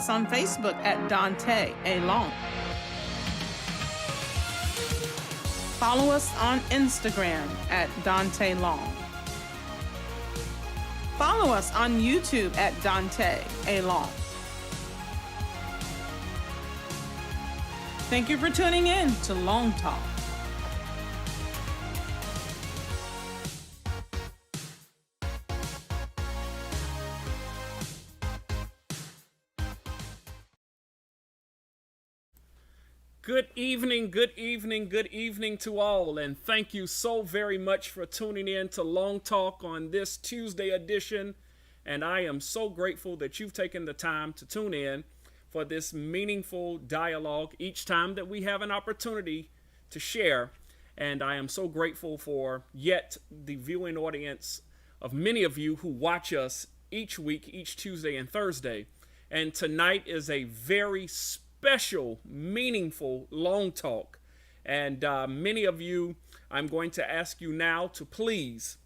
us on Facebook at Dante A. Long. Follow us on Instagram at Dante Long. Follow us on YouTube at Dante A. Long. Thank you for tuning in to Long Talk. Good evening, good evening, good evening to all, and thank you so very much for tuning in to Long Talk on this Tuesday edition, and I am so grateful that you've taken the time to tune in for this meaningful dialogue each time that we have an opportunity to share, and I am so grateful for yet the viewing audience of many of you who watch us each week, each Tuesday and Thursday, and tonight is a very special, meaningful long talk. And many of you, I'm going to ask you now to please,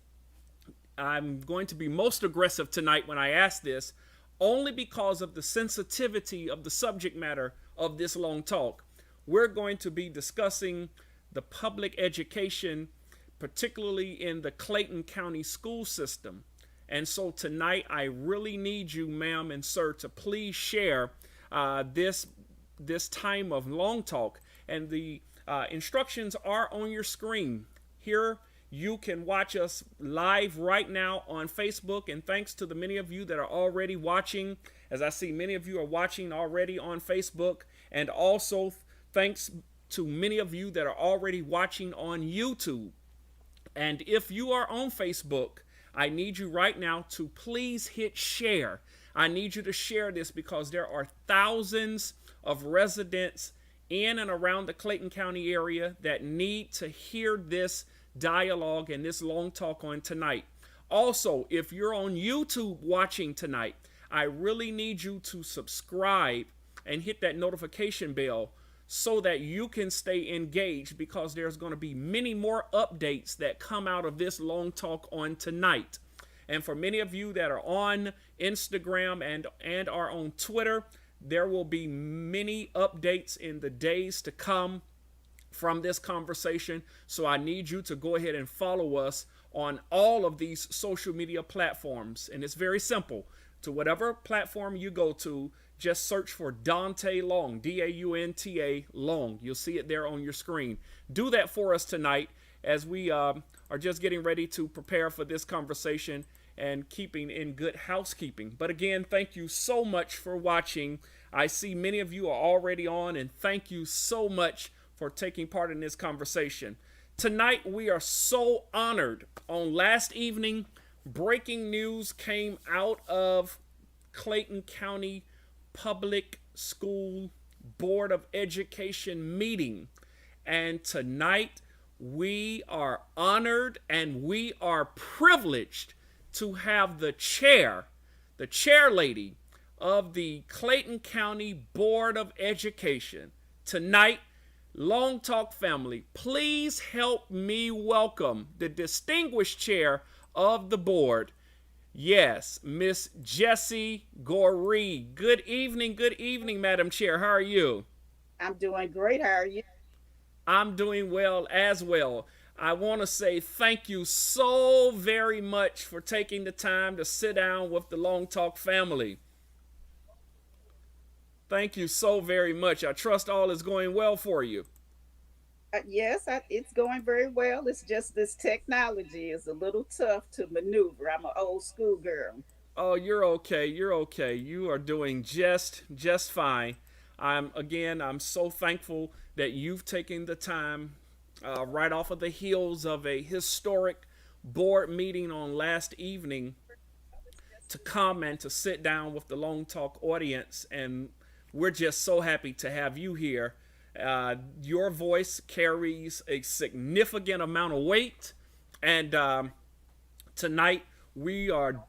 I'm going to be most aggressive tonight when I ask this, only because of the sensitivity of the subject matter of this long talk. We're going to be discussing the public education, particularly in the Clayton County school system. And so tonight, I really need you, ma'am and sir, to please share this time of long talk, and the instructions are on your screen. Here you can watch us live right now on Facebook, and thanks to the many of you that are already watching, as I see many of you are watching already on Facebook, and also thanks to many of you that are already watching on YouTube. And if you are on Facebook, I need you right now to please hit share. I need you to share this because there are thousands of residents in and around the Clayton County area that need to hear this dialogue and this long talk on tonight. Also, if you're on YouTube watching tonight, I really need you to subscribe and hit that notification bell so that you can stay engaged, because there's going to be many more updates that come out of this long talk on tonight. And for many of you that are on Instagram and are on Twitter, there will be many updates in the days to come from this conversation. So I need you to go ahead and follow us on all of these social media platforms. And it's very simple. To whatever platform you go to, just search for Dante Long, Daunta Long. You'll see it there on your screen. Do that for us tonight as we are just getting ready to prepare for this conversation and keeping in good housekeeping. But again, thank you so much for watching. I see many of you are already on, and thank you so much for taking part in this conversation. Tonight, we are so honored. On last evening, breaking news came out of Clayton County Public School Board of Education meeting. And tonight, we are honored and we are privileged to have the chair lady of the Clayton County Board of Education. Tonight, Long Talk family, please help me welcome the distinguished chair of the board. Yes, Miss Jessie Goree. Good evening, Madam Chair. How are you? I'm doing great. How are you? I'm doing well as well. I want to say thank you so very much for taking the time to sit down with the Long Talk family. Thank you so very much. I trust all is going well for you. Yes, it's going very well. It's just this technology is a little tough to maneuver. I'm an old school girl. Oh, you're okay. You're okay. You are doing just fine. I'm so thankful that you've taken the time right off of the heels of a historic board meeting on last evening to come and to sit down with the Long Talk audience. And we're just so happy to have you here. Your voice carries a significant amount of weight. And tonight we are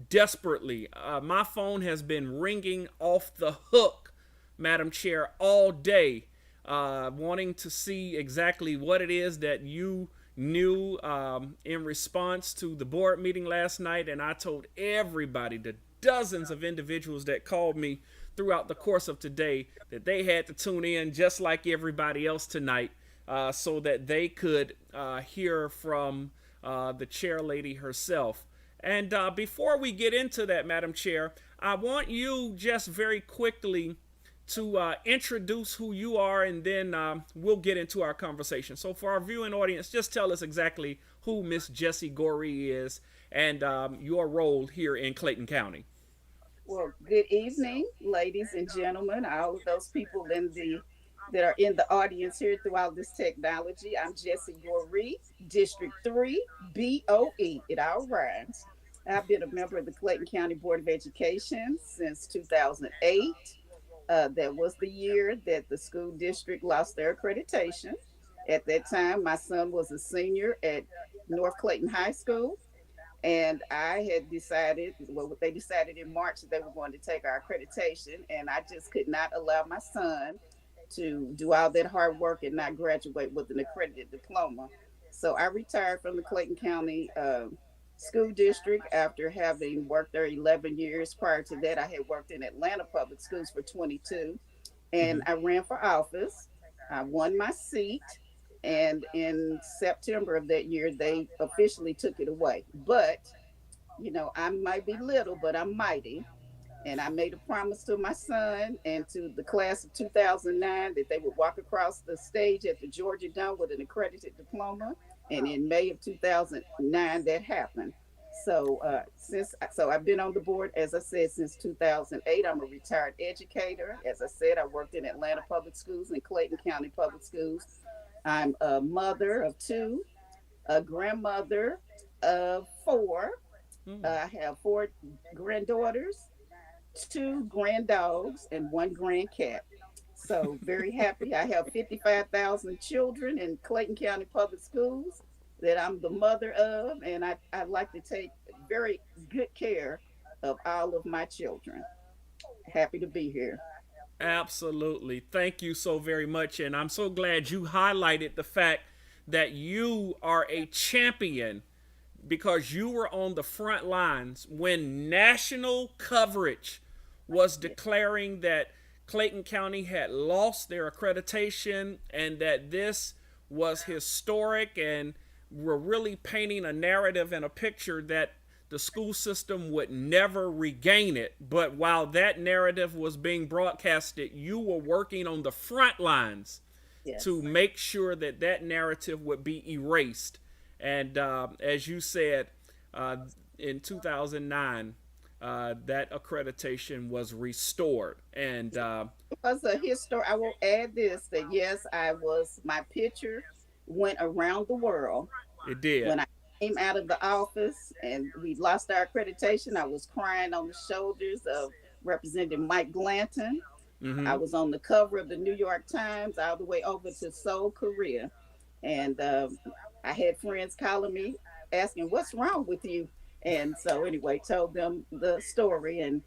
desperately, my phone has been ringing off the hook, Madam Chair, all day, wanting to see exactly what it is that you knew in response to the board meeting last night. And I told everybody, the dozens of individuals that called me throughout the course of today that they had to tune in just like everybody else tonight, so that they could hear from the chair lady herself. And before we get into that, Madam Chair, I want you just very quickly to introduce who you are, and then we'll get into our conversation. So for our viewing audience, just tell us exactly who Miss Jessie Goree is and your role here in Clayton County. Well, good evening, ladies and gentlemen, all of those people that are in the audience here throughout this technology. I'm Jessie Goree, District 3, BOE. It all rhymes. I've been a member of the Clayton County Board of Education since 2008. That was the year that the school district lost their accreditation. At that time, my son was a senior at North Clayton High School. And I had decided, well, they decided in March that they were going to take our accreditation. And I just could not allow my son to do all that hard work and not graduate with an accredited diploma. So I retired from the Clayton County School District after having worked there 11 years. Prior to that, I had worked in Atlanta Public Schools for 22. And I ran for office. I won my seat. And in September of that year, they officially took it away. But, you know, I might be little, but I'm mighty. And I made a promise to my son and to the class of 2009 that they would walk across the stage at the Georgia Dome with an accredited diploma. And in May of 2009, that happened. So I've been on the board, as I said, since 2008. I'm a retired educator. As I said, I worked in Atlanta Public Schools and Clayton County Public Schools. I'm a mother of 2, a grandmother of 4. I have 4 granddaughters, 2 granddogs, and 1 grandcat. So very happy. I have 55,000 children in Clayton County Public Schools that I'm the mother of, and I like to take very good care of all of my children. Happy to be here. Absolutely. Thank you so very much. And I'm so glad you highlighted the fact that you are a champion because you were on the front lines when national coverage was declaring that Clayton County had lost their accreditation and that this was historic, and we're really painting a narrative and a picture that the school system would never regain it. But while that narrative was being broadcasted, you were working on the front lines to make sure that that narrative would be erased. And as you said, in 2009, that accreditation was restored. And it was a history. I will add this, that yes, my picture went around the world. It did. When I came out of the office and we lost our accreditation, I was crying on the shoulders of Representative Mike Glanton. I was on the cover of the New York Times all the way over to Seoul, Korea. And I had friends calling me asking, what's wrong with you? And so anyway, told them the story and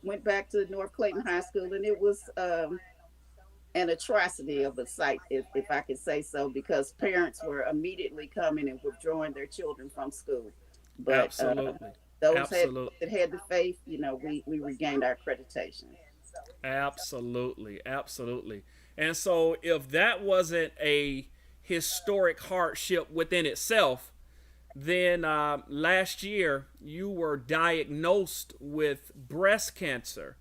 went back to North Clayton High School. And it was an atrocity of a sight, if I could say so, because parents were immediately coming and withdrawing their children from school. But absolutely. Those that had the faith, you know, we regained our accreditation. Absolutely. And so if that wasn't a historic hardship within itself, then last year you were diagnosed with breast cancer.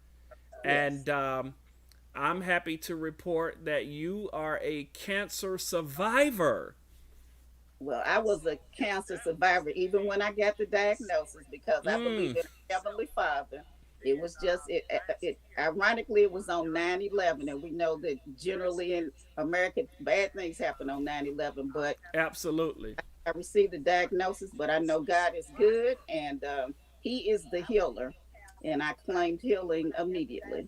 And I'm happy to report that you are a cancer survivor. Well, I was a cancer survivor even when I got the diagnosis, because I believe in Heavenly Father. It was just, ironically, it was on 9/11, and we know that generally in America, bad things happen on 9/11, but absolutely. I received the diagnosis, but I know God is good, and He is the healer, and I claimed healing immediately.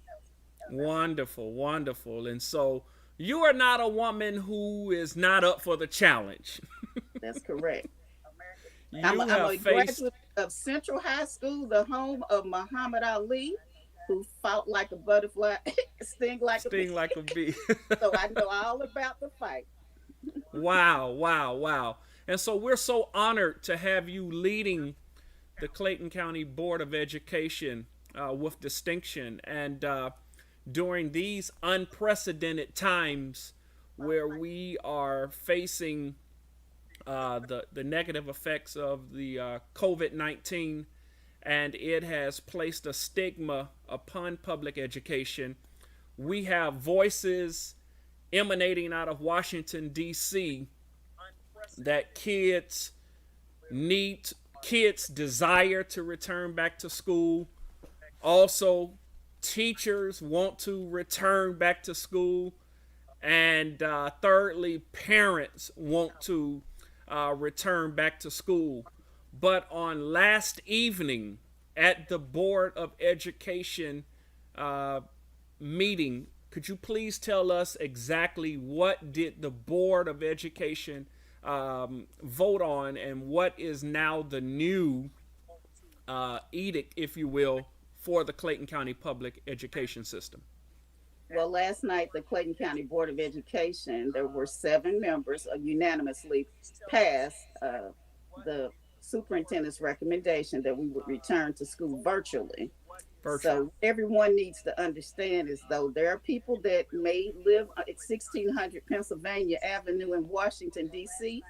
Wonderful. And so you are not a woman who is not up for the challenge. That's correct. I'm a graduate of Central High School, the home of Muhammad Ali, who fought like a butterfly, sting like a bee. So I know all about the fight. Wow. And so we're so honored to have you leading the Clayton County Board of Education with distinction. And during these unprecedented times where we are facing the negative effects of the COVID-19, and it has placed a stigma upon public education, we have voices emanating out of Washington, D.C., that kids desire to return back to school. Also, teachers want to return back to school. And thirdly, parents want to return back to school. But on last evening at the Board of Education meeting, could you please tell us exactly what did the Board of Education vote on, and what is now the new edict, if you will, for the Clayton County public education system? Well, last night, the Clayton County Board of Education, there were 7 members unanimously passed the superintendent's recommendation that we would return to school virtually. So everyone needs to understand, is though there are people that may live at 1600 Pennsylvania Avenue in Washington, D.C.,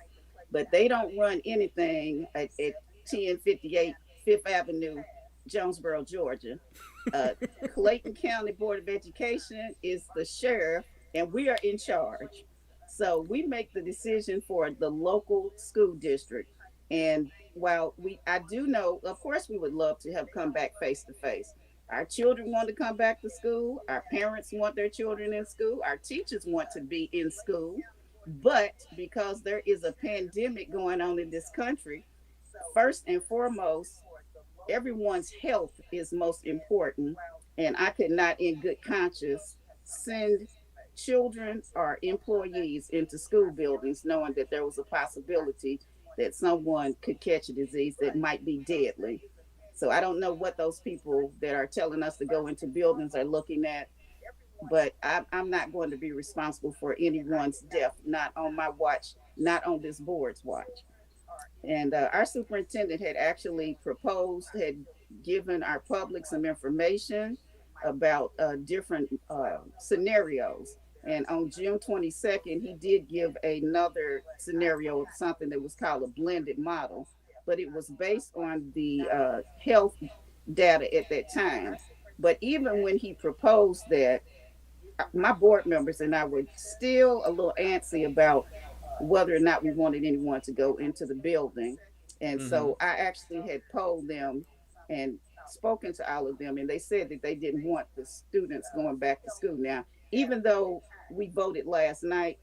but they don't run anything at 1058 Fifth Avenue, Jonesboro, Georgia. Clayton County Board of Education is the sheriff, and we are in charge. So we make the decision for the local school district. And while I do know, of course, we would love to have come back face to face. Our children want to come back to school. Our parents want their children in school. Our teachers want to be in school. But because there is a pandemic going on in this country, first and foremost, everyone's health is most important. And I could not, in good conscience, send children or employees into school buildings knowing that there was a possibility that someone could catch a disease that might be deadly. So I don't know what those people that are telling us to go into buildings are looking at, but I'm not going to be responsible for anyone's death, not on my watch, not on this board's watch. And our superintendent had actually proposed, had given our public some information about different scenarios. And on June 22nd, he did give another scenario of something that was called a blended model, but it was based on the health data at that time. But even when he proposed that, my board members and I were still a little antsy about whether or not we wanted anyone to go into the building. And so I actually had polled them and spoken to all of them, and they said that they didn't want the students going back to school. Now, even though we voted last night,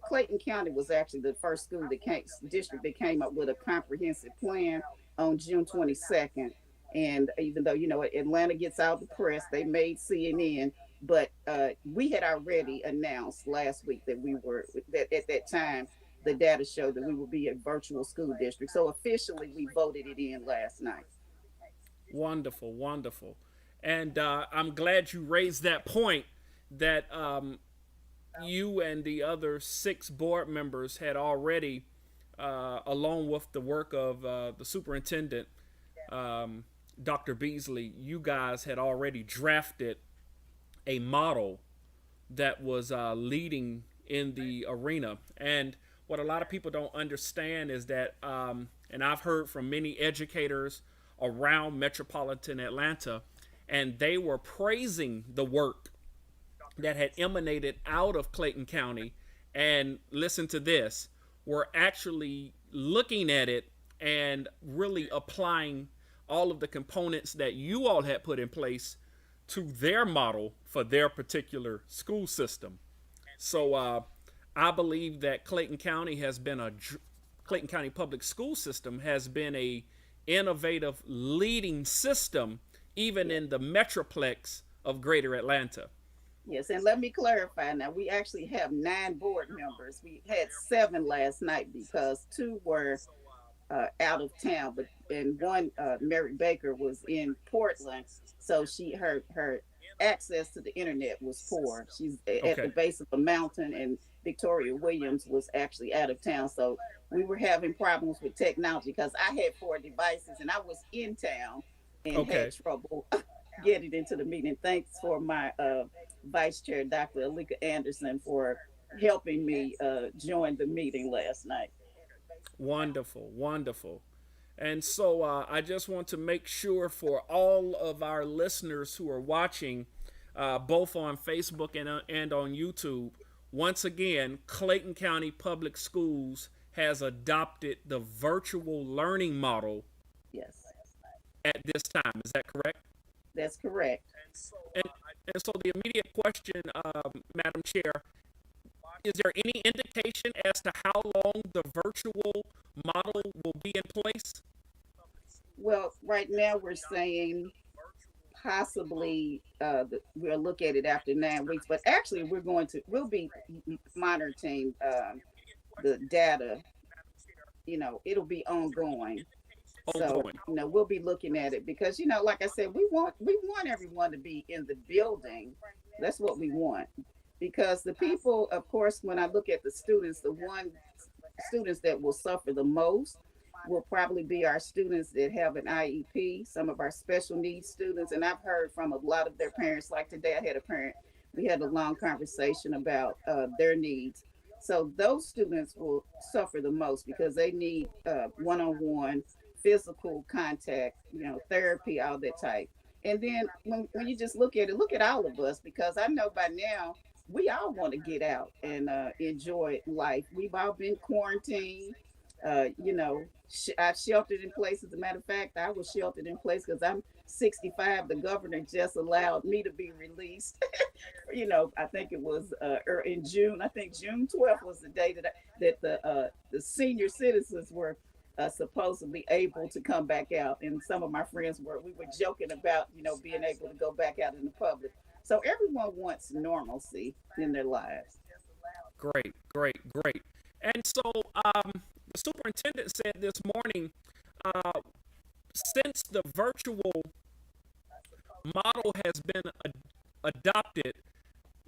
Clayton County was actually the first district that came up with a comprehensive plan on June 22nd. And even though, Atlanta gets out the press, they made CNN, but we had already announced last week that that at that time, the data showed that we would be a virtual school district. So officially, we voted it in last night. Wonderful, wonderful. And I'm glad you raised that point, that you and the other 6 board members had already, along with the work of the superintendent, Dr. Beasley, you guys had already drafted a model that was leading in the arena. And what a lot of people don't understand is that, and I've heard from many educators around metropolitan Atlanta, and they were praising the work that had emanated out of Clayton County. And listen to this, we're actually looking at it and really applying all of the components that you all had put in place to their model for their particular school system. So I believe that Clayton County Public School System has been a innovative leading system, even in the metroplex of Greater Atlanta. Yes, and let me clarify now, we actually have 9 board members. We had 7 last night because 2 were out of town, and one, Mary Baker, was in Portland, so her access to the internet was poor. She's at the base of a mountain, and Victoria Williams was actually out of town, so we were having problems with technology because I had 4 devices and I was in town and had trouble get it into the meeting. Thanks for my vice chair, Dr. Alika Anderson, for helping me join the meeting last night. Wonderful, wonderful. And so I just want to make sure for all of our listeners who are watching, both on Facebook and on YouTube, once again, Clayton County Public Schools has adopted the virtual learning model Yes, at this time. Is that correct? that's correct. And, and so the immediate question, Madam Chair, is there any indication as to how long the virtual model will be in place? Well, right now we're saying possibly we'll look at it after 9 weeks, but actually we'll be monitoring the data. It'll be ongoing. So, Ongoing. we'll be looking at it because, like I said, we want everyone to be in the building. That's what we want. Because the people, of course, when I look at the students, students that will suffer the most will probably be our students that have an IEP, some of our special needs students. And I've heard from a lot of their parents, like today I had a parent, we had a long conversation about their needs. So those students will suffer the most because they need one-on-one physical contact, therapy, all that type. And then when you just look at all of us, because I know by now we all want to get out and enjoy life. We've all been quarantined. I've sheltered in place. As a matter of fact, I was sheltered in place because I'm 65. The governor just allowed me to be released. I think it was in June. I think June 12th was the day that the senior citizens were supposedly able to come back out. And some of my friends we were joking about, being able to go back out in the public. So everyone wants normalcy in their lives. Great, great, great. And so the superintendent said this morning, since the virtual model has been adopted,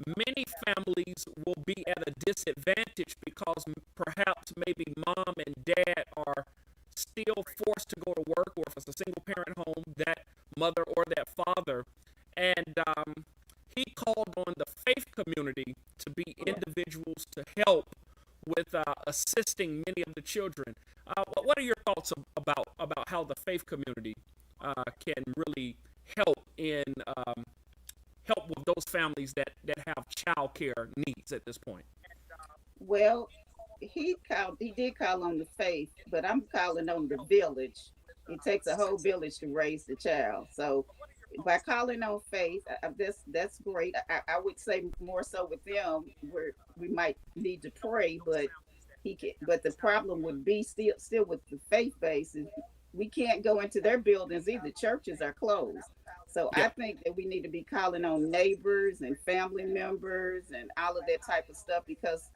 many families will be at a disadvantage because perhaps maybe mom and dad are still forced to go to work, or if it's a single parent home, that mother or that father. And he called on the faith community to be individuals to help with assisting many of the children. What are your thoughts about how the faith community can really help with those families that have child care needs at this point? Well, he did call on the faith, but I'm calling on the village. It takes a whole village to raise the child. So by calling on faith, that's great. I would say more so with them, where we might need to pray, but But the problem would be still with the faith base is we can't go into their buildings either. Churches are closed. So I think that we need to be calling on neighbors and family members and all of that type of stuff, because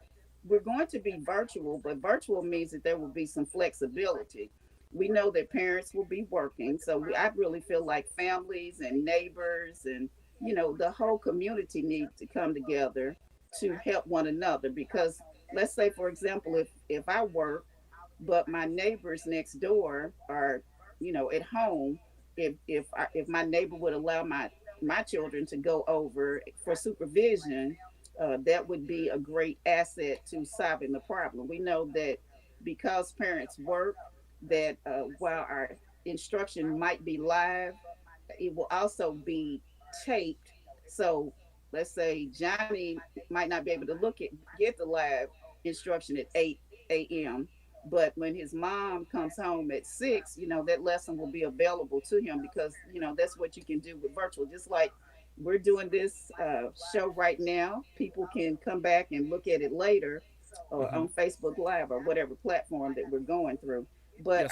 we're going to be virtual, but virtual means that there will be some flexibility. We know that parents will be working. So I really feel like families and neighbors and, the whole community needs to come together to help one another. Because let's say, for example, if I work, but my neighbors next door are, at home, if my neighbor would allow my children to go over for supervision, that would be a great asset to solving the problem. We know that because parents work, that while our instruction might be live, it will also be taped. So let's say Johnny might not be able to get the live instruction at 8 a.m. But when his mom comes home at 6, that lesson will be available to him, because, that's what you can do with virtual. Just like we're doing this show right now, people can come back and look at it later or on Facebook Live or whatever platform that we're going through. But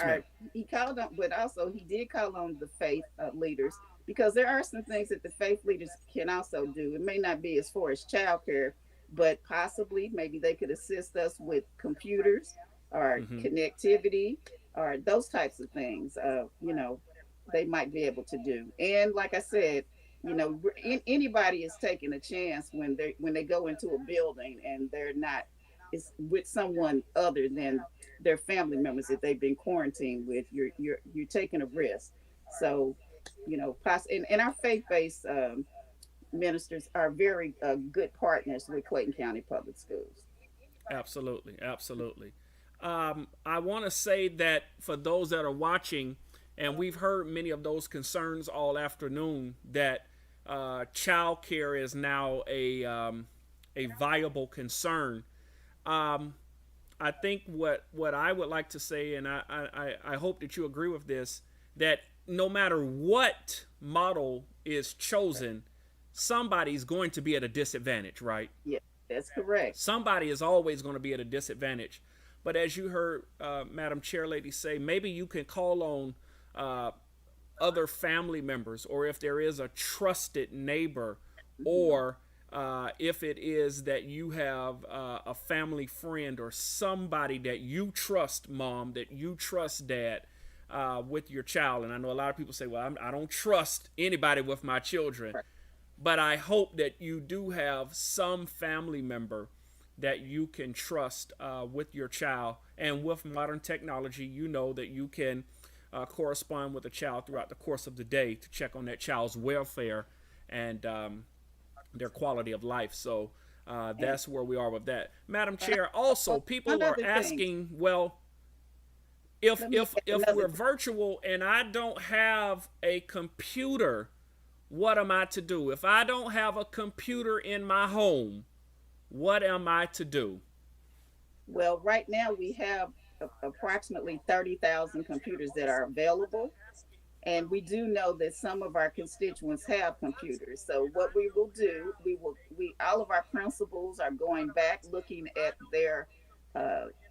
he did call on the faith leaders, because there are some things that the faith leaders can also do. It may not be as far as childcare, but possibly maybe they could assist us with computers or connectivity or those types of things. They might be able to do. And like I said, anybody is taking a chance when they go into a building and they're not, it's with someone other than their family members that they've been quarantined with. You're taking a risk. So and our faith-based ministers are very good partners with Clayton County Public Schools. Absolutely, absolutely. I want to say that for those that are watching, and we've heard many of those concerns all afternoon, that child care is now a viable concern. Um, I think what I would like to say, and I hope that you agree with this, that no matter what model is chosen, somebody's going to be at a disadvantage, right? Yeah, that's correct. Somebody is always going to be at a disadvantage. But as you heard Madam Chairlady say, maybe you can call on other family members, or if there is a trusted neighbor, or if it is that you have a family friend or somebody that you trust, mom, that you trust, dad, with your child. And I know a lot of people say, well, I don't trust anybody with my children. But I hope that you do have some family member that you can trust with your child. And with modern technology, you know that you can correspond with a child throughout the course of the day to check on that child's welfare and their quality of life. So that's where we are with that. Madam Chair, also, people are asking, well, if we're virtual and I don't have a computer, what am I to do? If I don't have a computer in my home, what am I to do? Well, right now we have approximately 30,000 computers that are available. And we do know that some of our constituents have computers. So what we will do, all of our principals are going back, looking at their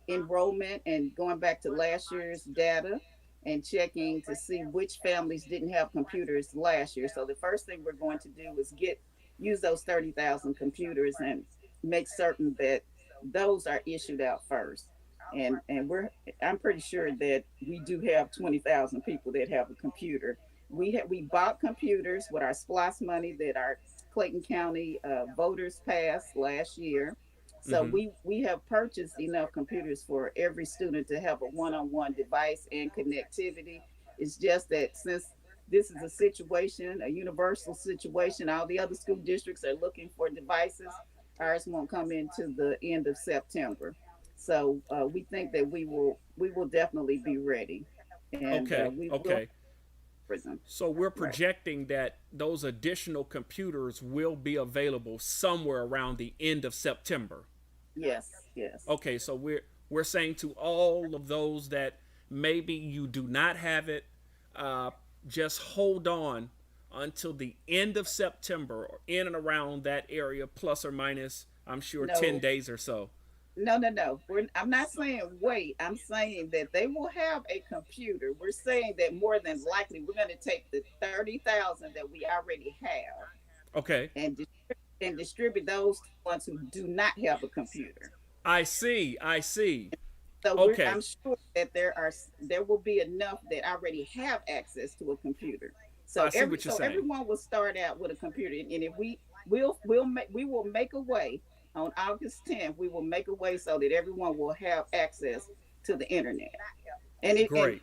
enrollment and going back to last year's data and checking to see which families didn't have computers last year. So the first thing we're going to do is use those 30,000 computers and make certain that those are issued out first. And I'm pretty sure that we do have 20,000 people that have a computer. We bought computers with our SPLOST money that our Clayton County voters passed last year. So we have purchased enough computers for every student to have a one-on-one device and connectivity. It's just that since this is a situation, a universal situation, all the other school districts are looking for devices. Ours won't come into the end of September. So we think that we will definitely be ready. And okay. Prison. So we're projecting that those additional computers will be available somewhere around the end of September. Yes. Okay, so we're saying to all of those that maybe you do not have it, just hold on until the end of September, or in and around that area, plus or minus, I'm sure, 10 days or so. No. I'm not saying wait. I'm saying that they will have a computer. We're saying that more than likely we're going to take the 30,000 that we already have. Okay. And distribute those to ones who do not have a computer. I see. So okay. I'm sure that there will be enough that already have access to a computer. So everyone will start out with a computer, and if we will make a way on August 10th. We will make a way so that everyone will have access to the internet. Great.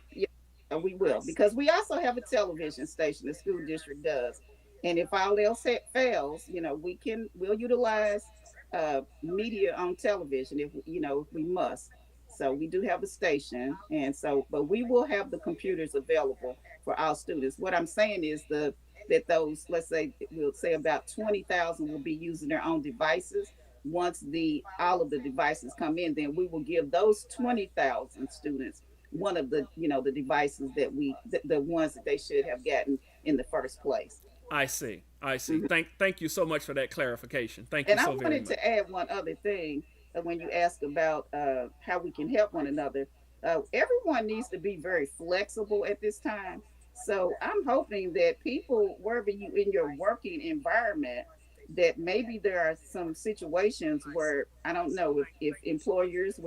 We will, because we also have a television station. The school district does, and if all else fails, we'll utilize media on television if we must. So we do have a station, but we will have the computers available for our students. What I'm saying is that those, we'll say about 20,000 will be using their own devices. Once all of the devices come in, then we will give those 20,000 students one of the devices that the ones that they should have gotten in the first place. I see. Thank you so much for that clarification. Thank you so very much. And I wanted to add one other thing when you ask about how we can help one another. Everyone needs to be very flexible at this time. So I'm hoping that people, wherever you in your working environment, that maybe there are some situations where, I don't know, if employers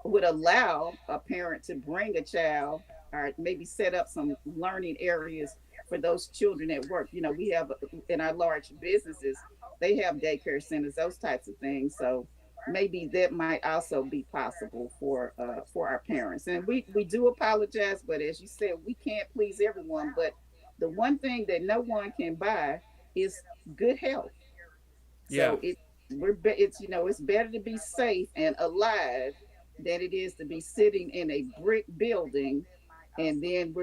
would allow a parent to bring a child, or maybe set up some learning areas for those children at work. We have in our large businesses, they have daycare centers, those types of things. So maybe that might also be possible for our parents. And we do apologize, but as you said, we can't please everyone. But the one thing that no one can buy is good health. Yeah, So it's it's better to be safe and alive than it is to be sitting in a brick building, and then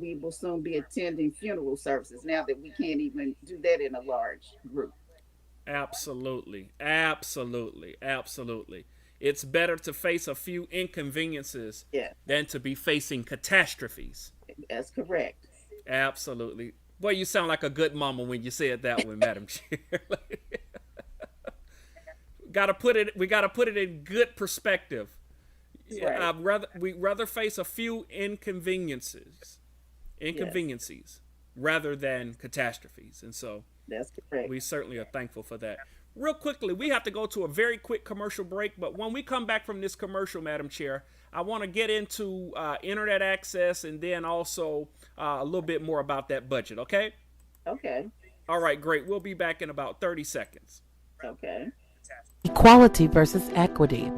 we will soon be attending funeral services now that we can't even do that in a large group. absolutely, absolutely, absolutely. It's better to face a few inconveniences Yeah, than to be facing catastrophes. that's correct. Absolutely. Boy, you sound like a good mama when you say it that way, Madam Chair. Gotta put it. We gotta put it in good perspective. Right. We rather face a few Yes, inconveniences, rather than catastrophes, and so that's correct. we certainly are thankful for that. Real quickly, we have to go to a very quick commercial break, but when we come back from this commercial, Madam Chair, I want to get into internet access and then also a little bit more about that budget, okay? Okay. All right, great. We'll be back in about 30 seconds. Okay. Equality versus equity.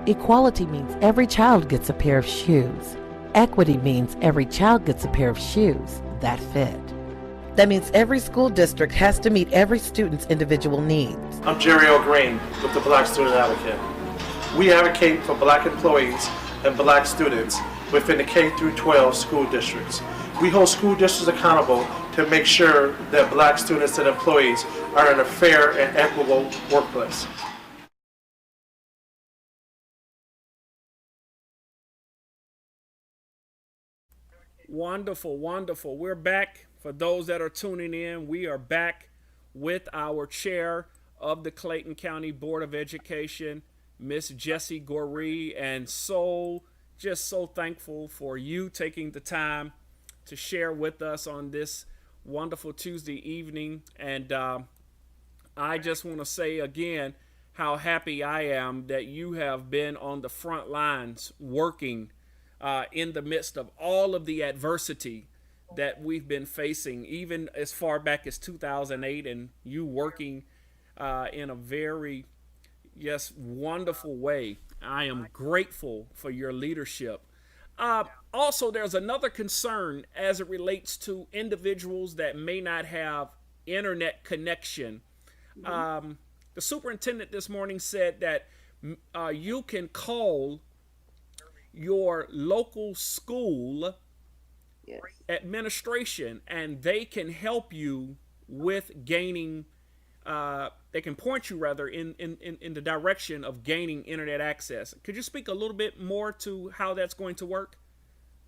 Equality means every child gets a pair of shoes. Equity means every child gets a pair of shoes that fit. That means every school district has to meet every student's individual needs. I'm Jerry O'Green with the Black Student Advocate. We advocate for Black employees and Black students within the K through 12 school districts. We hold school districts accountable to make sure that Black students and employees are in a fair and equitable workplace. Wonderful, wonderful. We're back. For those that are tuning in, we are back with our chair of the Clayton County Board of Education, Miss Jessie Goree, and just so thankful for you taking the time to share with us on this wonderful Tuesday evening. And I just want to say again how happy I am that you have been on the front lines working in the midst of all of the adversity that we've been facing, even as far back as 2008, and you working in a very, yes, wonderful way. I am grateful for your leadership. Also, there's another concern as it relates to individuals that may not have internet connection. The superintendent this morning said that you can call your local school Yes. administration and they can help you with gaining they can point you rather in the direction of gaining internet access. Could you speak a little bit more to how that's going to work?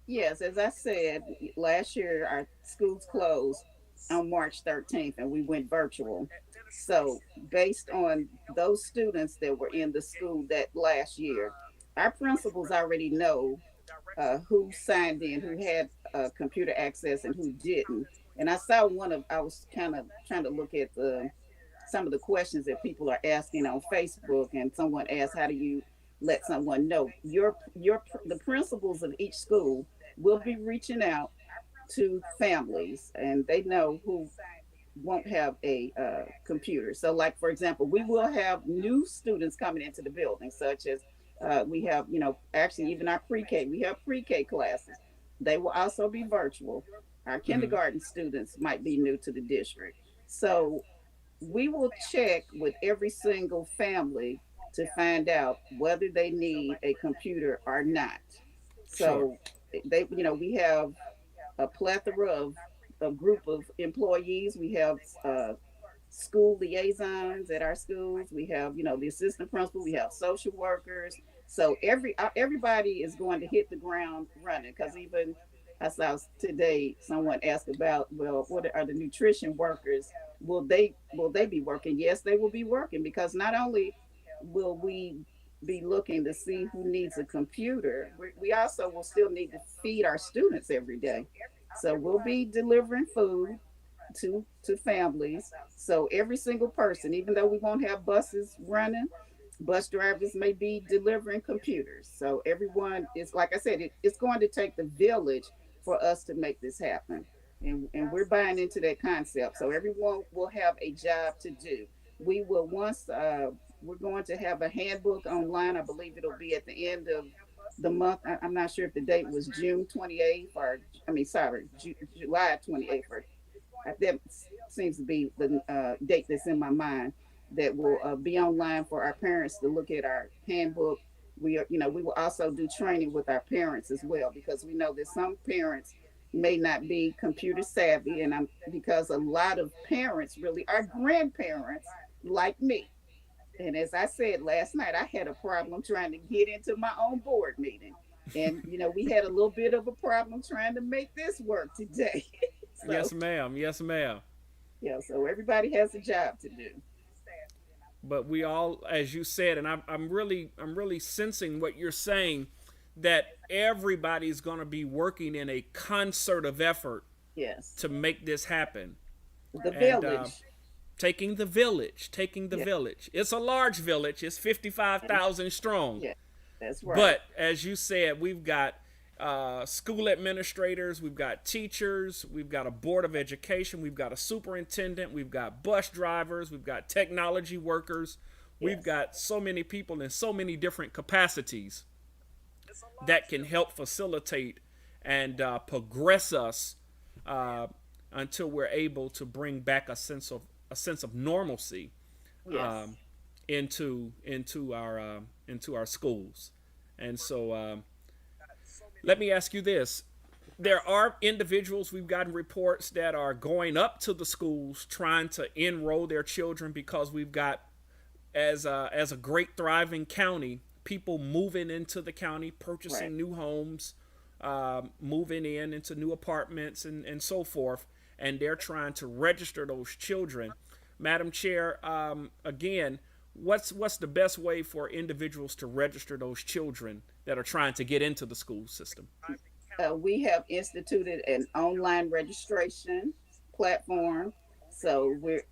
Yes, as I said, last year our schools closed on March 13th and we went virtual. So, based on those students that were in the school that last year, our principals already know who signed in, who had computer access, and who didn't. And I was kind of trying to look at some of the questions that people are asking on Facebook, and someone asked, "How do you let someone know?" The principals of each school will be reaching out to families, and they know who won't have a computer. So, like for example, we will have new students coming into the building, such as we have, actually even our pre-K. We have pre-K classes. They will also be virtual. Our kindergarten students might be new to the district. So we will check with every single family to find out whether they need a computer or not. Sure. So we have a plethora of a group of employees. We have school liaisons at our schools. We have, the assistant principal. We have social workers. So everybody is going to hit the ground running. Because even I saw today someone asked about, well, what are the nutrition workers? Will they be working? Yes, they will be working, because not only will we be looking to see who needs a computer, we also will still need to feed our students every day. So we'll be delivering food to families. So every single person, even though we won't have buses running, bus drivers may be delivering computers. So everyone is, like I said, it's going to take the village for us to make this happen. And we're buying into that concept. So everyone will have a job to do. We will we're going to have a handbook online. I believe it'll be at the end of the month. I'm not sure if the date was June 28th or, I mean, sorry, July 28th. Or, that seems to be the date that's in my mind, that will be online for our parents to look at our handbook. We are, we will also do training with our parents as well, because we know that some parents may not be computer savvy, and because a lot of parents really are grandparents like me. And as I said last night, I had a problem trying to get into my own board meeting. And, we had a little bit of a problem trying to make this work today. So, Yes, ma'am. Yes, ma'am. yeah, so everybody has a job to do. But we all, as you said, and I'm really sensing what you're saying, that everybody's going to be working in a concert of effort Yes. to make this happen. The And, village. taking the village. It's a large village. It's 55,000 strong. Yeah, that's right. But as you said, we've got school administrators, we've got teachers, we've got a board of education, we've got a superintendent, we've got bus drivers, we've got technology workers. We've got so many people in so many different capacities that can help facilitate and progress us until we're able to bring back a sense of normalcy Yes. into our schools. And so let me ask you this. There are individuals, we've gotten reports, that are going up to the schools trying to enroll their children, because we've got, as a great thriving county, people moving into the county, purchasing Right. new homes, moving into new apartments and so forth, and they're trying to register those children. Madam Chair, again, what's the best way for individuals to register those children that are trying to get into the school system? We have instituted an online registration platform. So we're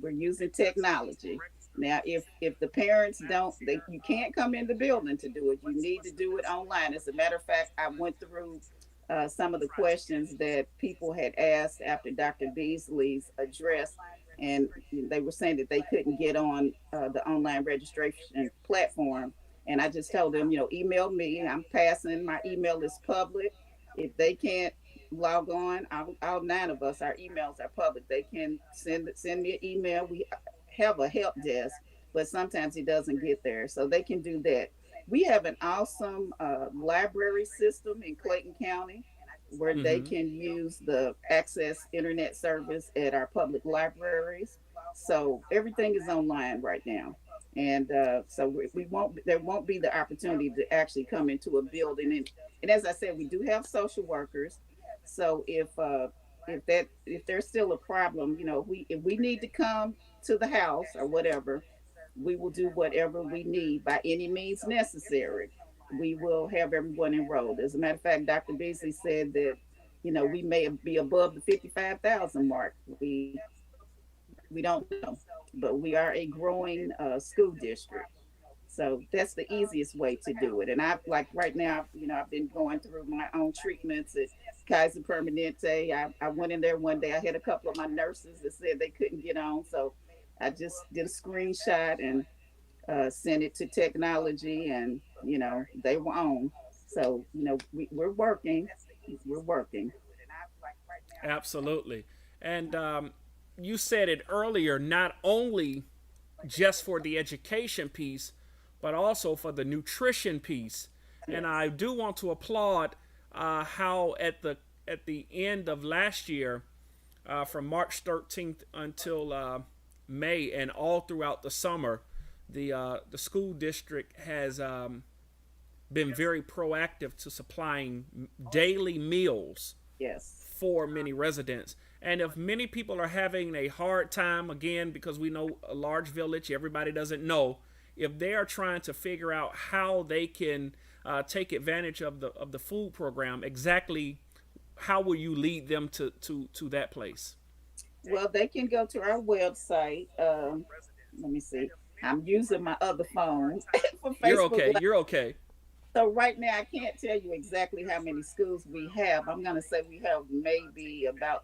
using technology. Now, if the parents you can't come in the building to do it. You need to do it online. As a matter of fact, I went through some of the questions that people had asked after Dr. Beasley's address, and they were saying that they couldn't get on the online registration platform. And I just told them, email me. I'm passing, my email is public. If they can't log on, all 9 of us, our emails are public. They can send me an email. We have a help desk, but sometimes it doesn't get there. So they can do that. We have an awesome library system in Clayton County where they can use the access internet service at our public libraries. So everything is online right now. And so there won't be the opportunity to actually come into a building. And as I said, we do have social workers. So if there's still a problem, if we need to come to the house or whatever, we will do whatever we need by any means necessary. We will have everyone enrolled. As a matter of fact, Dr. Beasley said that, we may be above the 55,000 mark. We don't know, but we are a growing school district. So that's the easiest way to do it. And right now, I've been going through my own treatments at Kaiser Permanente. I went in there one day. I had a couple of my nurses that said they couldn't get on. So I just did a screenshot and sent it to technology, and, they were on. So, we're working. We're working. Absolutely. And you said it earlier, not only just for the education piece, but also for the nutrition piece. And I do want to applaud how at the end of last year, from March 13th until May and all throughout the summer, the school district has been very proactive to supplying daily meals Yes. for many residents. And if many people are having a hard time, again, because we know a large village, everybody doesn't know, if they are trying to figure out how they can take advantage of the food program, exactly how will you lead them to that place? Well, they can go to our website. Let me see. I'm using my other phone for Facebook. You're okay. Live. You're okay. So right now, I can't tell you exactly how many schools we have. I'm going to say we have maybe about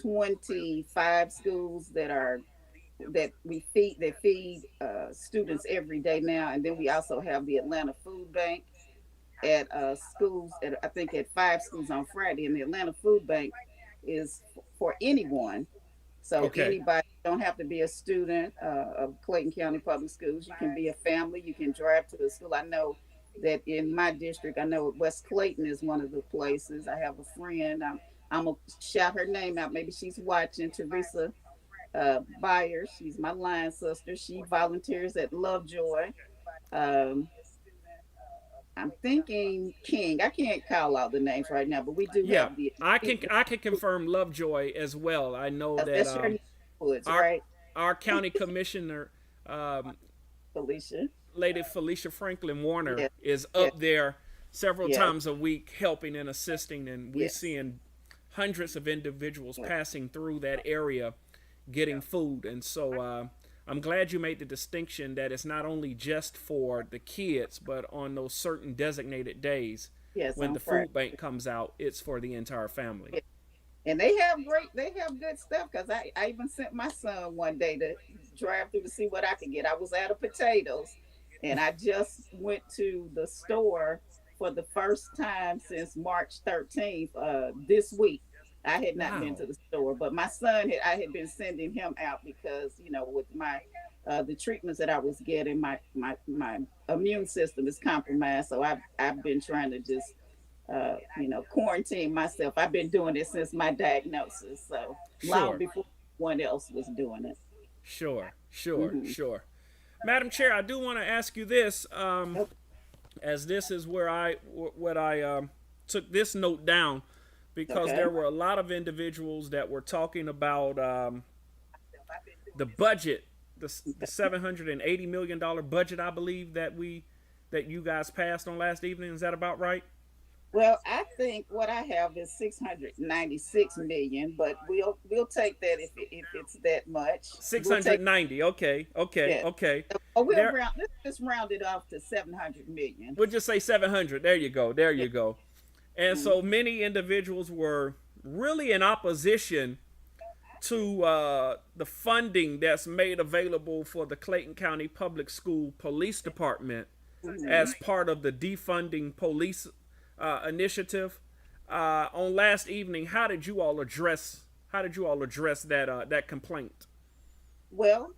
25 schools that are that we feed students every day now, and then we also have the Atlanta Food Bank at schools. I think at 5 schools on Friday, and the Atlanta Food Bank is for anyone. So Okay. anybody don't have to be a student of Clayton County Public Schools. You can be a family. You can drive to the school. I know that in my district, I know West Clayton is one of the places. I have a friend. I'm gonna shout her name out. Maybe she's watching. Teresa Byers. She's my line sister. She volunteers at Lovejoy. Um, I'm thinking King. I can't call out the names right now, but we do Yeah, have the. I can confirm Lovejoy as well. I know that That's your neighborhoods, our right, our county commissioner, um, Felicia? Lady Felicia Franklin Warner, Yeah, is yeah, up there several yeah, times a week helping and assisting, and we're yes, seeing hundreds of individuals yeah, passing through that area getting food. And so I'm glad you made the distinction that it's not only just for the kids, but on those certain designated days yes. when On the Friday. food bank comes out, it's for the entire family. Yeah. And they have good stuff because I even sent my son one day to drive through to see what I could get. I was out of potatoes, and I just went to the store for the first time since March 13th this week. I had not been Wow. to the store, but my son I had been sending him out because with my the treatments that I was getting, my immune system is compromised. So I've been trying to just quarantine myself. I've been doing it since my diagnosis, so long Sure, before anyone else was doing it. sure, sure, Hmm. sure. Madam Chair, I do want to ask you this, Okay. as this is where I took this note down, because Okay. there were a lot of individuals that were talking about the budget, the $780 million budget, I believe that you guys passed on last evening. Is that about right? Well, I think what I have is 696 million, but we'll take that if it's that much. We'll take 690. Okay, okay, yeah. okay. Or There, let's just round it off to 700 million. we'll just say 700. There you go. There Yeah. you go. And Mhm. so many individuals were really in opposition to the funding that's made available for the Clayton County Public School Police Department Mhm. as part of the defunding police initiative. On last evening, how did you all address that complaint? Well,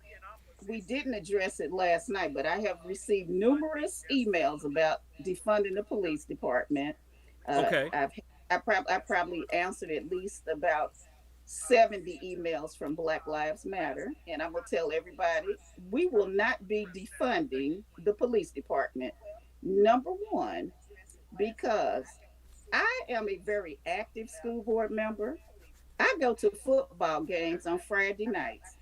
we didn't address it last night, but I have received numerous emails about defunding the police department. Uh, Okay, I've I probably answered at least about 70 emails from Black Lives Matter, and I'm gonna tell everybody we will not be defunding the police department. Number one, because I am a very active school board member. I go to football games on Friday nights.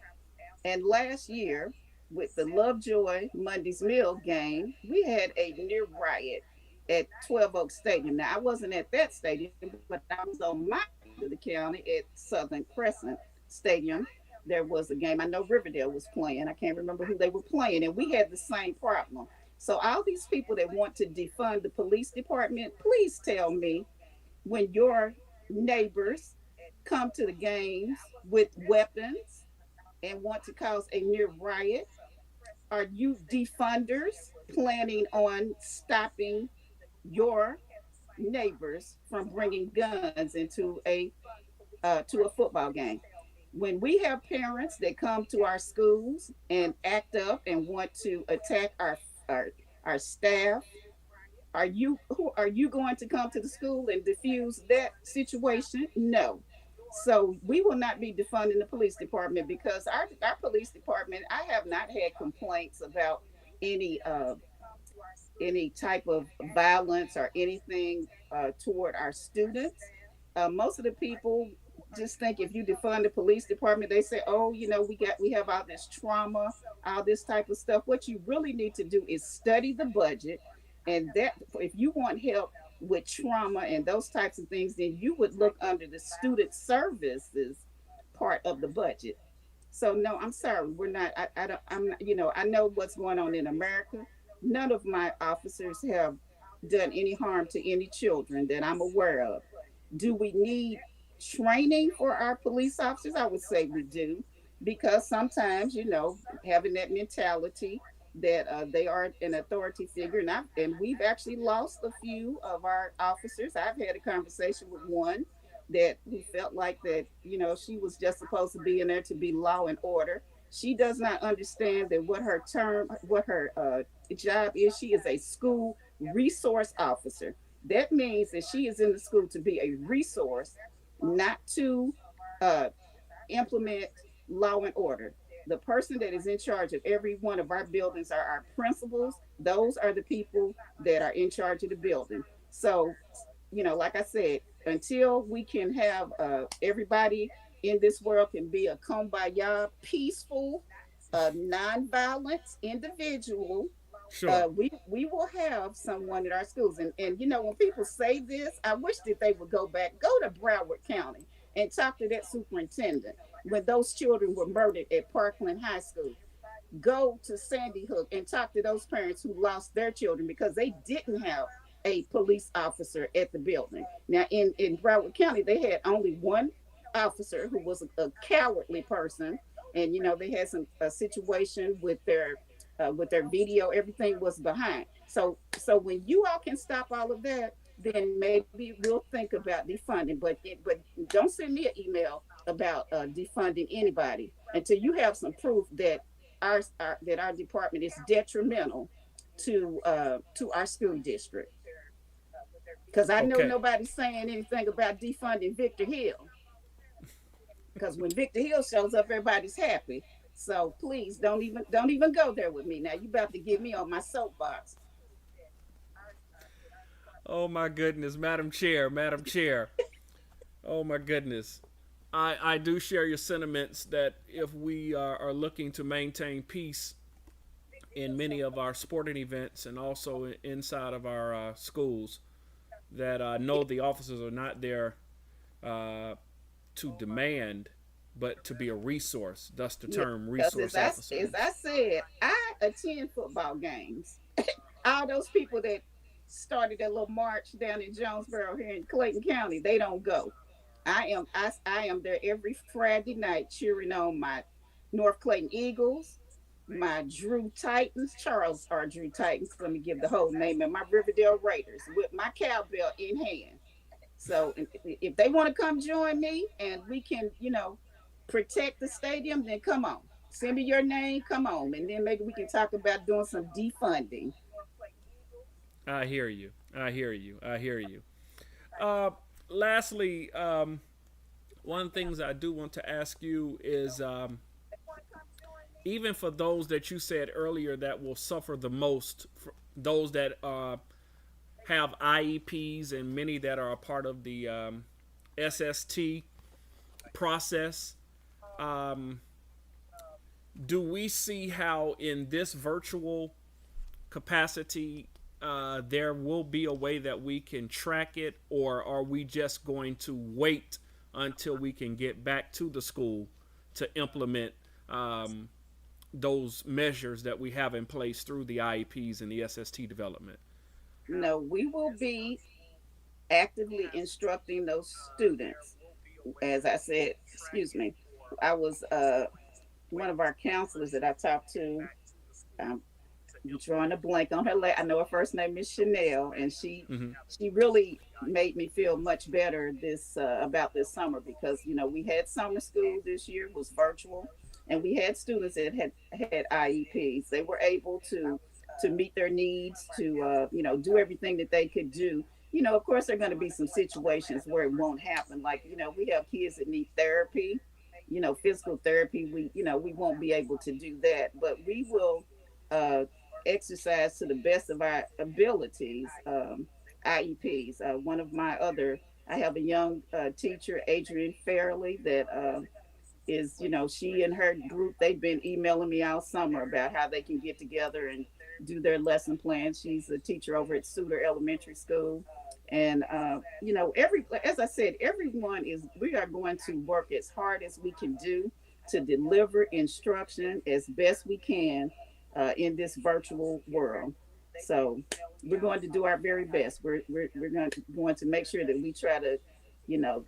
And last year, with the Lovejoy Monday's Mill game, we had a near riot at 12 Oak Stadium. Now, I wasn't at that stadium, but I was on my side of the county at Southern Crescent Stadium. There was a game. I know Riverdale was playing. I can't remember who they were playing, and we had the same problem. So, all these people that want to defund the police department, please tell me when your neighbors come to the games with weapons and want to cause a near riot, are you defunders planning on stopping your neighbors from bringing guns into a to a football game? When we have parents that come to our schools and act up and want to attack our, our staff, are you going to come to the school and diffuse that situation? No. So we will not be defunding the police department because our police department, I have not had complaints about any any type of violence or anything toward our students. Most of the people just think if you defund the police department, they say, oh, we have all this trauma, all this type of stuff. What you really need to do is study the budget, and that if you want help with trauma and those types of things, then you would look under the student services part of the budget. So no, I'm sorry, we're not. I don't. I'm. I know what's going on in America. None of my officers have done any harm to any children that I'm aware of. Do we need training for our police officers? I would say we do. because sometimes, having that mentality that they are an authority figure, and we've actually lost a few of our officers. I've had a conversation with one that who felt like that, she was just supposed to be in there to be law and order. She does not understand that what her job is. She is a school resource officer. That means that she is in the school to be a resource, not to uh, implement law and order. The person that is in charge of every one of our buildings are our principals. Those are the people that are in charge of the building. So, like I said, until we can have everybody in this world can be a kumbaya, peaceful, nonviolent individual, Sure. we will have someone in our schools. And when people say this, I wish that they would go to Broward County and talk to that superintendent when those children were murdered at Parkland High School. Go to Sandy Hook and talk to those parents who lost their children because they didn't have a police officer at the building. Now, in Broward County, they had only one officer who was a cowardly person, and they had some a situation with their video. Everything was behind. So when you all can stop all of that, then maybe we'll think about defunding. But don't send me an email about defunding anybody until you have some proof that our department is detrimental to our school district. Because I know Okay. nobody's saying anything about defunding Victor Hill. Because when Victor Hill shows up, everybody's happy. So please don't even go there with me. Now you about to get me on my soapbox. Oh my goodness, Madam Chair, Madam Chair. Oh my goodness. I do share your sentiments that if we are looking to maintain peace in many of our sporting events and also inside of our schools, that I know the officers are not there uh, to demand, but to be a resource. Thus, the Yeah, term because resource as officers. I said, I attend football games. All those people that started that little march down in Jonesboro here in Clayton County, they don't go. I am there every Friday night cheering on my North Clayton Eagles, my Drew Titans, Charles R. Drew Titans. Let me give the whole name, and my Riverdale Raiders with my cowbell in hand. So if they want to come join me and we can, protect the stadium, then come on. Send me your name, come on, and then maybe we can talk about doing some defunding. I hear you. I hear you. I hear you. Lastly, one of the things I do want to ask you is even for those that you said earlier that will suffer the most, those that have IEPs and many that are a part of the SST process, um, do we see how in this virtual capacity there will be a way that we can track it, or are we just going to wait until we can get back to the school to implement those measures that we have in place through the IEPs and the SST development? No, we will be actively instructing those students. As I said, excuse me, I was one of our counselors that I talked to. Um, I'm drawing a blank on her. I know her first name is Chanel, and she Mm-hmm. she really made me feel much better this about this summer because we had summer school this year, it was virtual, and we had students that had IEPs. They were able to meet their needs, to do everything that they could do. Of course, there are going to be some situations where it won't happen. Like we have kids that need therapy, physical therapy. We won't be able to do that, but we will uh, exercise to the best of our abilities. IEPs. I have a young teacher, Adrian Fairley, that is, she and her group, they've been emailing me all summer about how they can get together and do their lesson plans. She's a teacher over at Suter Elementary School. And, as I said, we are going to work as hard as we can do to deliver instruction as best we can in this virtual world. So we're going to do our very best. We're going to make sure that we try to, you know,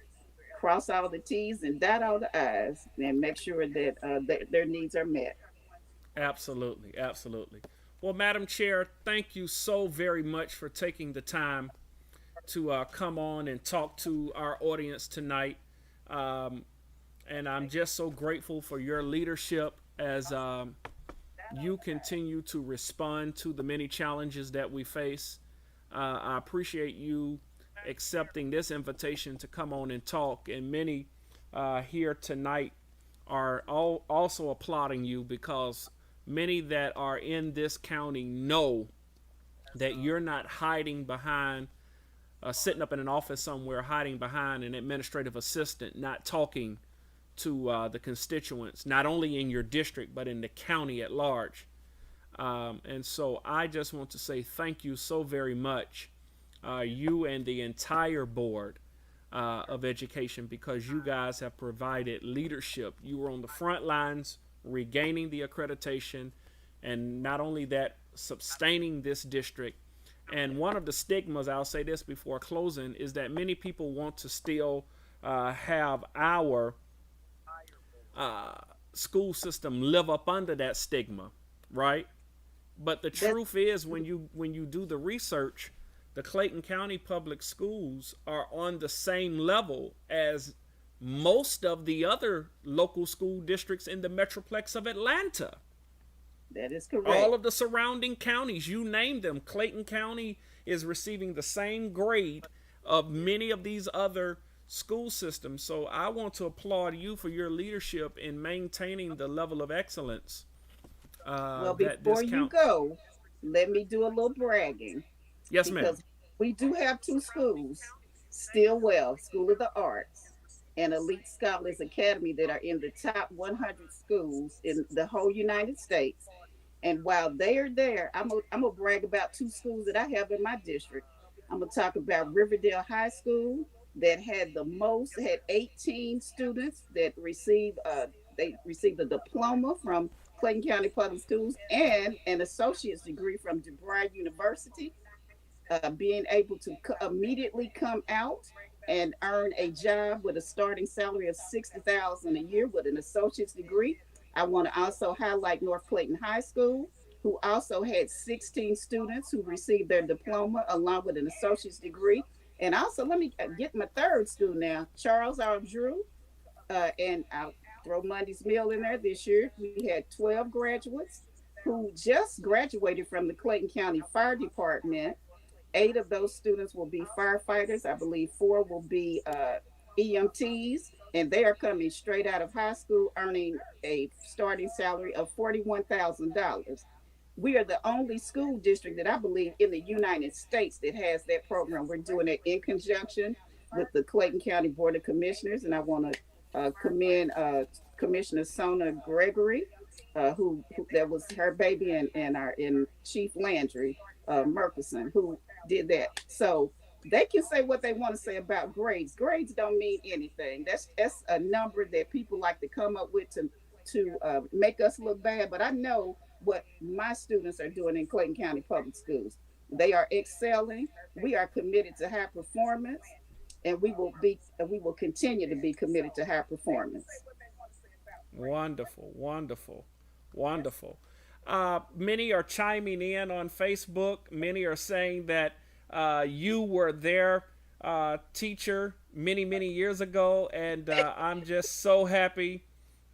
cross all the T's and dot all the I's and make sure that their needs are met. Absolutely, absolutely. Well, Madam Chair, thank you so very much for taking the time to come on and talk to our audience tonight. And I'm just so grateful for your leadership as you continue to respond to the many challenges that we face. I appreciate you accepting this invitation to come on and talk, and many here tonight are also applauding you, because many that are in this county know that you're not hiding behind sitting up in an office somewhere, hiding behind an administrative assistant, not talking to the constituents, not only in your district, but in the county at large. And so I just want to say thank you so very much, you and the entire board of education, because you guys have provided leadership. You were on the front lines regaining the accreditation, and not only that, sustaining this district. And one of the stigmas, I'll say this before closing, is that many people want to still have our school system live up under that stigma, right? But the truth is, when you do the research, the Clayton County Public Schools are on the same level as most of the other local school districts in the Metroplex of Atlanta. That is correct. All of the surrounding counties, you name them, Clayton County is receiving the same grade of many of these other school systems. So I want to applaud you for your leadership in maintaining the level of excellence. Well, before you go, let me do a little bragging. Yes, ma'am. Because we do have two schools, Stillwell School of the Arts and Elite Scholars Academy, that are in the top 100 schools in the whole United States. And while they are there, I'm gonna brag about two schools that I have in my district. I'm gonna talk about Riverdale High School, that had 18 students that received a diploma from Clayton County Public Schools and an associate's degree from DeVry University. Being able to immediately come out and earn a job with a starting salary of $60,000 a year with an associate's degree. I want to also highlight North Clayton High School, who also had 16 students who received their diploma along with an associate's degree. And also, let me get my third school now, Charles R. Drew, and I'll throw Monday's Mill in there. This year, we had 12 graduates who just graduated from the Clayton County Fire Department. 8 of those students will be firefighters. I believe 4 will be EMTs, and they are coming straight out of high school, earning a starting salary of $41,000. We are the only school district that I believe in the United States that has that program. We're doing it in conjunction with the Clayton County Board of Commissioners, and I want to commend Commissioner Sona Gregory, who that was her baby, and Chief Landry Murkison, who did that. So they can say what they want to say about grades. Grades don't mean anything. That's a number that people like to come up with to make us look bad. But I know what my students are doing in Clayton County Public Schools. They are excelling. We are committed to high performance, and we will continue to be committed to high performance. Wonderful, wonderful, wonderful. Many are chiming in on Facebook. Many are saying that you were their teacher many, many years ago, and I'm just so happy.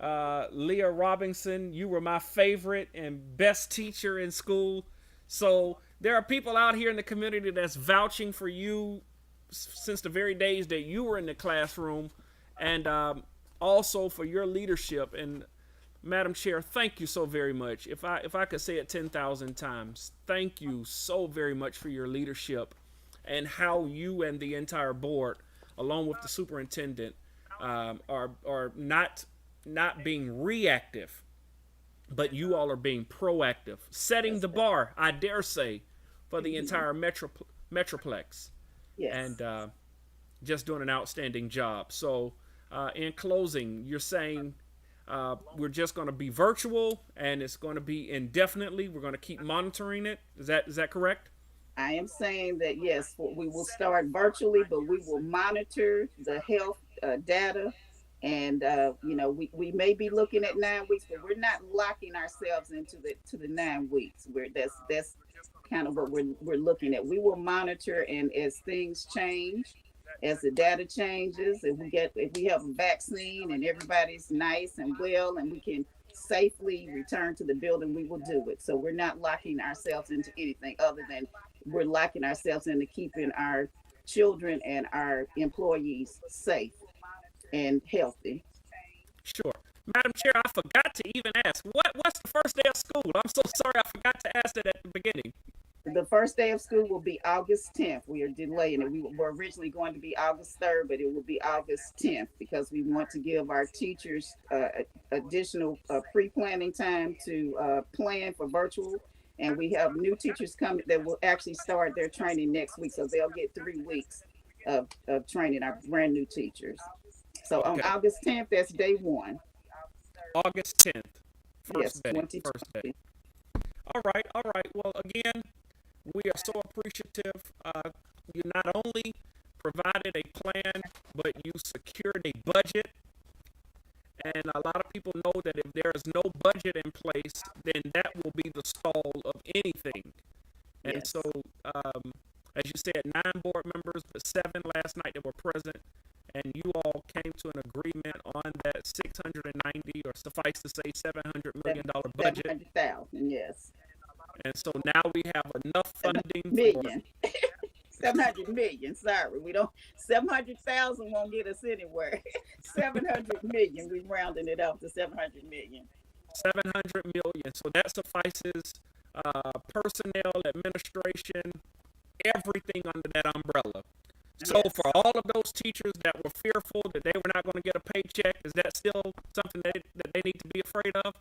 Leah Robinson, you were my favorite and best teacher in school. So there are people out here in the community that's vouching for you since the very days that you were in the classroom, and also for your leadership. And Madam Chair, thank you so very much. If I could say it 10,000 times, thank you so very much for your leadership and how you and the entire board, along with the superintendent, are not being reactive, but you all are being proactive, setting the bar, I dare say, for the entire Metroplex. Yes. And just doing an outstanding job. So in closing, you're saying we're just going to be virtual, and it's going to be indefinitely. We're going to keep monitoring it. Is that correct? I am saying that, yes, we will start virtually, but we will monitor the health data. And we may be looking at 9 weeks, but we're not locking ourselves into the 9 weeks. Where that's kind of what we're looking at. We will monitor, and as things change, as the data changes, if we have a vaccine and everybody's nice and well, and we can safely return to the building, we will do it. So we're not locking ourselves into anything other than we're locking ourselves into keeping our children and our employees safe and healthy. Sure. Madam Chair, I forgot to even ask, what's the first day of school? I'm so sorry, I forgot to ask that at the beginning. The first day of school will be August 10th. We are delaying it. We were originally going to be August 3rd, but it will be August 10th because we want to give our teachers additional pre-planning time to plan for virtual. And we have new teachers coming that will actually start their training next week. So they'll get 3 weeks of training our brand new teachers. So on August 10th, that's day one. August 10th. First day. All right. Well, again, we are so appreciative. You not only provided a plan, but you secured a budget. And a lot of people know that if there is no budget in place, then that will be the stall of anything. And Yes. so, as you said, 9 board members, but 7 last night that were present. And you all came to an agreement on that 690, or suffice to say, $700 million budget. 700,000, yes. And so now we have enough funding Million. 700 million. Sorry, we don't. 700,000 won't get us anywhere. 700 million. We rounding it up to 700 million. 700 million. So that suffices personnel, administration, everything under that umbrella. So Yes. for all of those teachers that were fearful that they were not going to get a paycheck, is that still something that they need to be afraid of?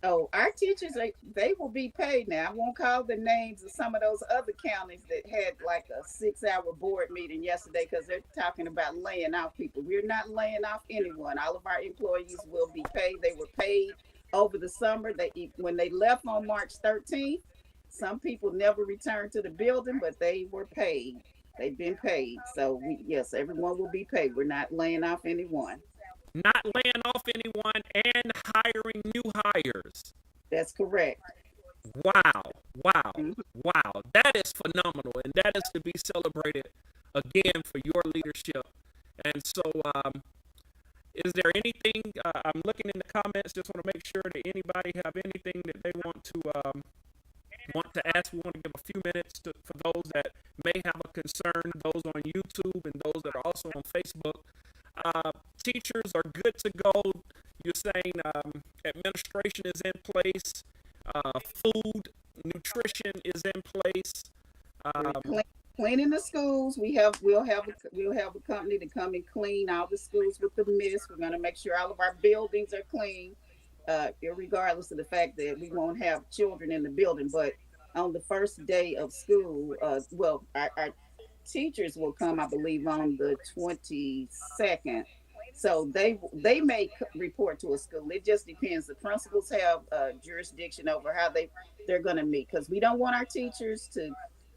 Oh, our teachers, they will be paid now. I won't call the names of some of those other counties that had like a 6-hour board meeting yesterday because they're talking about laying off people. We're not laying off anyone. All of our employees will be paid. They were paid over the summer. When they left on March 13th, some people never returned to the building, but they were paid. They've been paid. So yes, everyone will be paid. We're not laying off anyone. Not laying off anyone and hiring new hires. That's correct. Wow. Mhm. Wow. That is phenomenal. And that is to be celebrated again for your leadership. And so, is there anything, I'm looking in the comments, just want to make sure that anybody have anything that they want to ask. We want to give a few minutes for those that may have a concern, those on YouTube and those that are also on Facebook. Teachers are good to go. You're saying administration is in place, food, nutrition is in place. Cleaning the schools. We'll have a company to come and clean all the schools with the mist. We're going to make sure all of our buildings are clean, regardless of the fact that we won't have children in the building. But on the first day of school, our teachers will come, I believe, on the 22nd. So they may report to a school. It just depends. The principals have jurisdiction over how they're going to meet, because we don't want our teachers to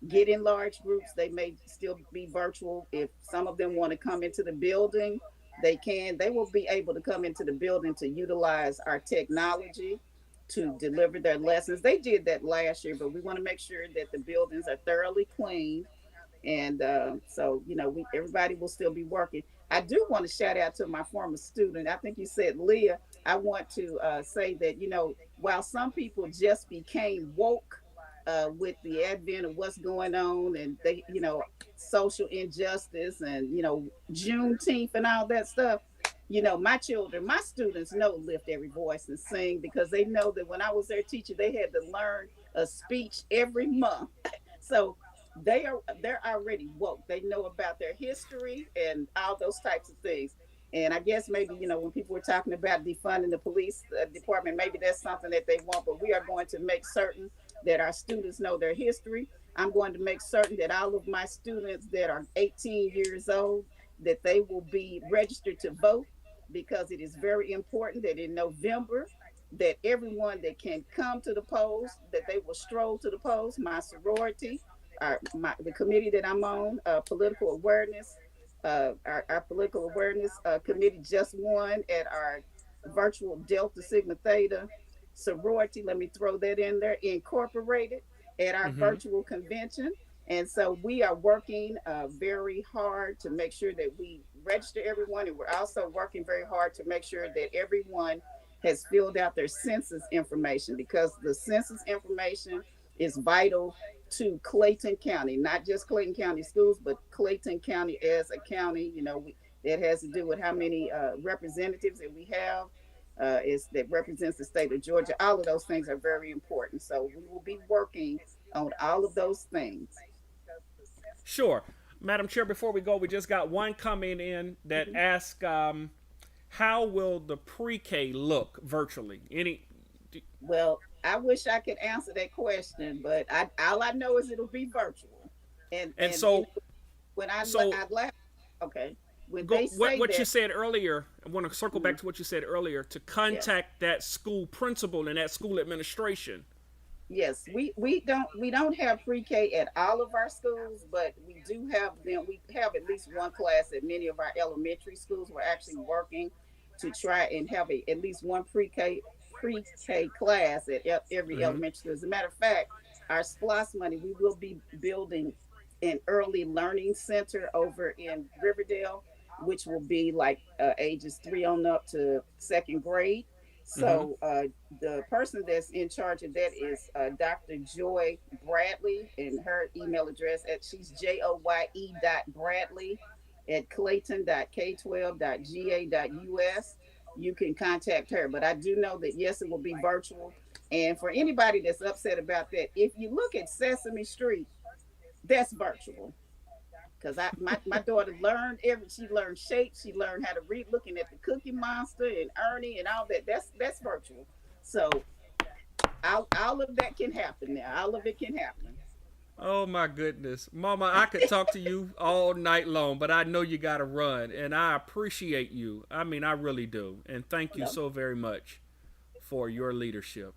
get in large groups. They may still be virtual. If some of them want to come into the building, they can. They will be able to come into the building to utilize our technology to deliver their lessons. They did that last year, but we want to make sure that the buildings are thoroughly cleaned. And so, everybody will still be working. I do want to shout out to my former student. I think you said Leah. I want to say that, while some people just became woke with the advent of what's going on, and they, social injustice and, Juneteenth and all that stuff, my students know Lift Every Voice and Sing, because they know that when I was their teacher, they had to learn a speech every month. So they're already woke. They know about their history and all those types of things. And I guess maybe, when people were talking about defunding the police department, maybe that's something that they want, but we are going to make certain that our students know their history. I'm going to make certain that all of my students that are 18 years old, that they will be registered to vote, because it is very important that in November, that everyone that can come to the polls, that they will stroll to the polls. My sorority, the committee that I'm on, political awareness, Our political awareness committee just won at our virtual Delta Sigma Theta sorority. Let me throw that in there. Incorporated at our Mm-hmm. virtual convention. And so we are working very hard to make sure that we register everyone. And we're also working very hard to make sure that everyone has filled out their census information, because the census information is vital to Clayton County, not just Clayton County schools, but Clayton County as a county. That has to do with how many representatives that we have. Is that represents the state of Georgia. All of those things are very important. So we will be working on all of those things. Sure. Madam Chair, before we go, we just got one comment in that asks, how will the pre-K look virtually? Well, I wish I could answer that question, but all I know is it'll be virtual. And so when I laugh, okay, when go, they say what that, you said earlier, I want to circle back to what you said earlier, to contact that school principal and that school administration. Yes, we don't have pre-K at all of our schools, but we do have them. We have at least one class at many of our elementary schools. We're actually working to try and have at least one pre-K class at every elementary school. As a matter of fact, our SPLOS money, we will be building an early learning center over in Riverdale, which will be like ages 3 on up to second grade. So the person that's in charge of that is Dr. Joy Bradley, and her email address she's joye.bradley@clayton.k12.ga.us. You can contact her, but I do know that yes, it will be virtual. And for anybody that's upset about that, if you look at Sesame Street, that's virtual. Because my daughter she learned shapes, she learned how to read looking at the Cookie Monster and Ernie and all that. That's virtual. So all of that can happen now. All of it can happen. Oh my goodness, Mama, I could talk to you all night long, but I know you got to run, and I appreciate you. I mean, I really do, and thank you so very much for your leadership.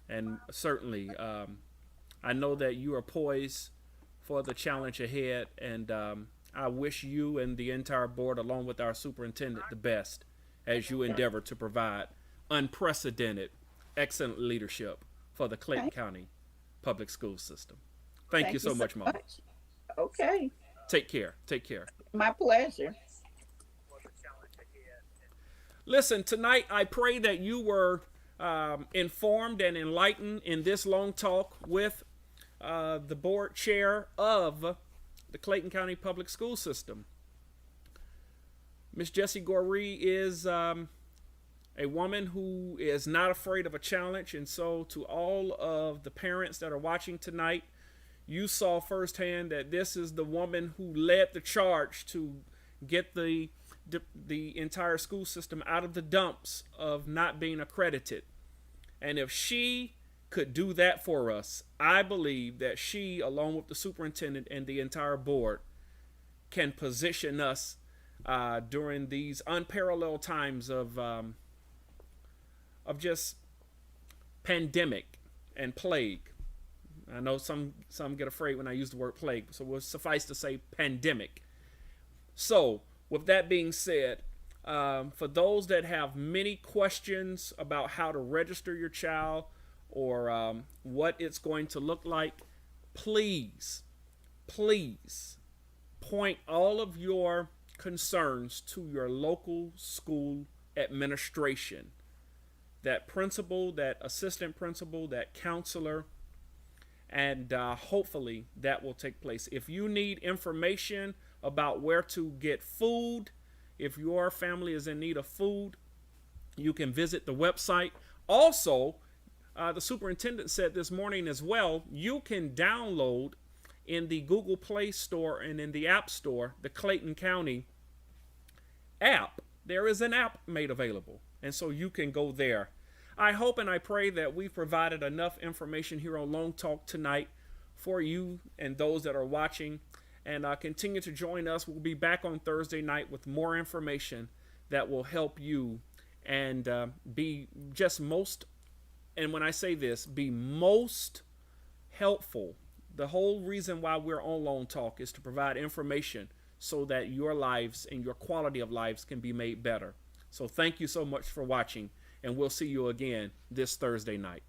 And certainly, I know that you are poised for the challenge ahead, and I wish you and the entire board, along with our superintendent, the best as you endeavor to provide unprecedented, excellent leadership for the Clayton County public school system. Thank you so much, Mom. Okay. Take care. Take care. My pleasure. Listen, tonight I pray that you were informed and enlightened in this long talk with the board chair of the Clayton County Public School System. Miss Jessie Goree is a woman who is not afraid of a challenge, and so to all of the parents that are watching tonight, you saw firsthand that this is the woman who led the charge to get the entire school system out of the dumps of not being accredited. And if she could do that for us, I believe that she, along with the superintendent and the entire board, can position us during these unparalleled times of just pandemic and plague. I know some get afraid when I use the word plague, so we'll suffice to say pandemic. So, with that being said, for those that have many questions about how to register your child or what it's going to look like, please point all of your concerns to your local school administration. That principal, that assistant principal, that counselor, and hopefully that will take place. If you need information about where to get food, if your family is in need of food, you can visit the website. Also, the superintendent said this morning as well, you can download in the Google Play Store and in the App Store the Clayton County app. There is an app made available, and so you can go there. I hope and I pray that we've provided enough information here on Long Talk tonight for you and those that are watching. And continue to join us. We'll be back on Thursday night with more information that will help you and be just most, and when I say this, be most helpful. The whole reason why we're on Long Talk is to provide information so that your lives and your quality of lives can be made better. So thank you so much for watching, and we'll see you again this Thursday night.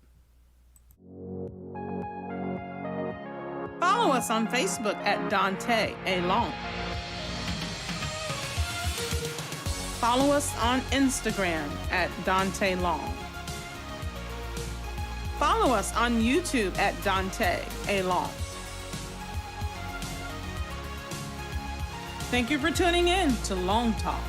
Follow us on Facebook at Dante A. Long. Follow us on Instagram at Dante Long. Follow us on YouTube at Dante A. Long. Thank you for tuning in to Long Talk.